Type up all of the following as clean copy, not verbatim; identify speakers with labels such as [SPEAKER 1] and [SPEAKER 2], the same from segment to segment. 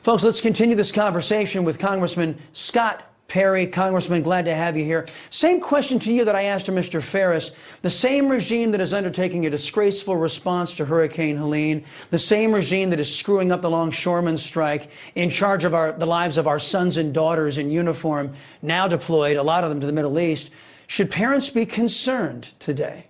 [SPEAKER 1] Folks, let's continue this conversation with Congressman Scott Perry. Congressman, glad to have you here. Same question to you that I asked to Mr. Ferris. The same regime that is undertaking a disgraceful response to Hurricane Helene, the same regime that is screwing up the longshoremen strike, in charge of the lives of our sons and daughters in uniform, now deployed, a lot of them to the Middle East. Should parents be concerned today?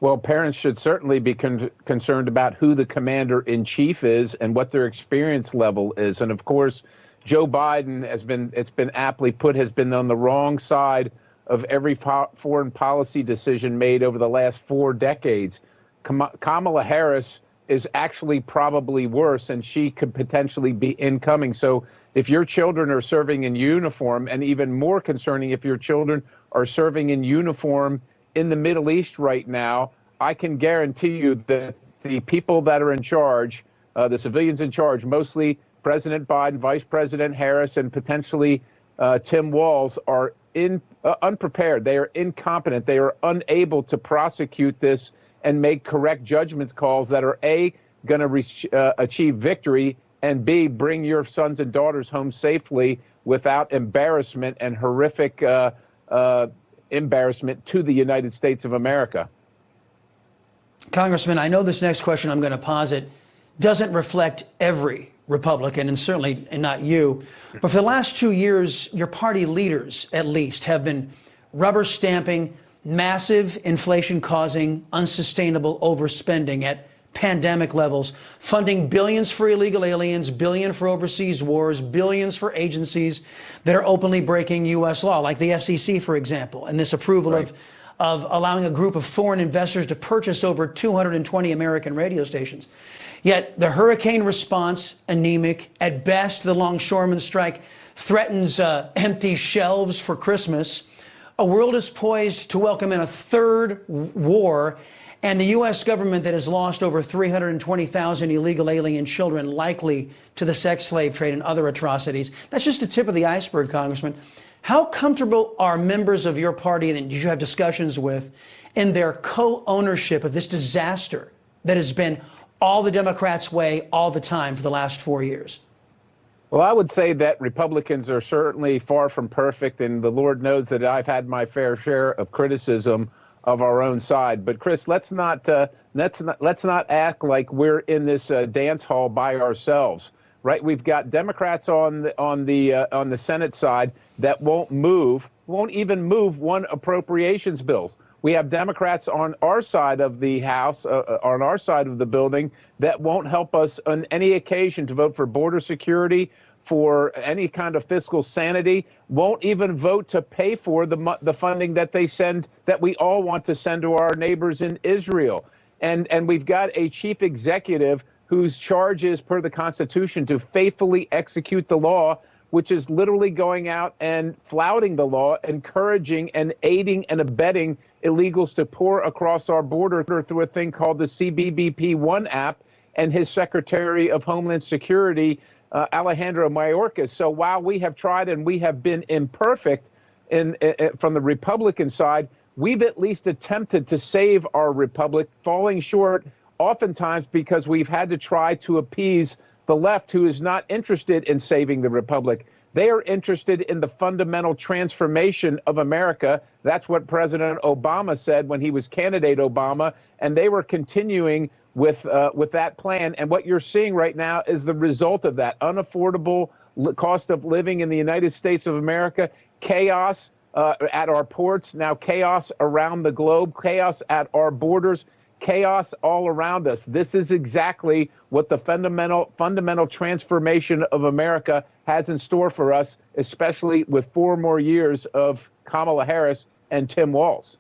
[SPEAKER 2] Well, parents should certainly be concerned about who the commander-in-chief is and what their experience level is. And of course, Joe Biden it's been aptly put, has been on the wrong side of every foreign policy decision made over the last 4 decades. Kamala Harris is actually probably worse, and she could potentially be incoming. So if your children are serving in uniform, and even more concerning, if your children are serving in uniform in the Middle East right now, I can guarantee you that the people that are in charge, the civilians in charge, mostly President Biden, Vice President Harris, and potentially Tim Walz, are unprepared. They are incompetent. They are unable to prosecute this and make correct judgment calls that are A, going to achieve victory, and B, bring your sons and daughters home safely without embarrassment and horrific embarrassment to the United States of America.
[SPEAKER 1] Congressman, I know this next question I'm going to posit doesn't reflect every Republican, and certainly not you, but for the last 2 years, your party leaders, at least, have been rubber stamping massive inflation-causing, unsustainable overspending at pandemic levels, funding billions for illegal aliens, billions for overseas wars, billions for agencies that are openly breaking U.S. law, like the FCC, for example, and this approval of allowing a group of foreign investors to purchase over 220 American radio stations. Yet the hurricane response, anemic. At best, the longshoremen strike threatens empty shelves for Christmas. A world is poised to welcome in a third war, and the U.S. government that has lost over 320,000 illegal alien children, likely to the sex slave trade and other atrocities. That's just the tip of the iceberg, Congressman. How comfortable are members of your party, and did you have discussions with, in their co-ownership of this disaster that has been all the Democrats' way all the time for the last 4 years?
[SPEAKER 2] Well, I would say that Republicans are certainly far from perfect, and the Lord knows that I've had my fair share of criticism of our own side. But Chris, let's not act like we're in this dance hall by ourselves, right? We've got Democrats on the Senate side that won't even move one appropriations bills. We have Democrats on our side of the House, on our side of the building, that won't help us on any occasion to vote for border security, for any kind of fiscal sanity, won't even vote to pay for the funding that they send, that we all want to send to our neighbors in Israel. And we've got a chief executive whose charge is, per the Constitution, to faithfully execute the law, which is literally going out and flouting the law, encouraging and aiding and abetting illegals to pour across our border through a thing called the CBBP-1 app, and his Secretary of Homeland Security, Alejandro Mayorkas. So while we have tried and we have been imperfect from the Republican side, we've at least attempted to save our republic, falling short oftentimes because we've had to try to appease the left, who is not interested in saving the republic. They are interested in the fundamental transformation of America. That's what President Obama said when he was candidate Obama, and they were continuing with that plan. And what you're seeing right now is the result of that: unaffordable cost of living in the United States of America, chaos at our ports, now chaos around the globe, chaos at our borders, chaos all around us. This is exactly what the fundamental transformation of America has in store for us, especially with 4 more years of Kamala Harris and Tim Walz.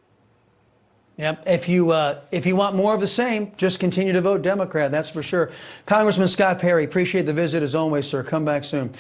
[SPEAKER 1] Yep. If you want more of the same, just continue to vote Democrat. That's for sure. Congressman Scott Perry, appreciate the visit as always, sir. Come back soon.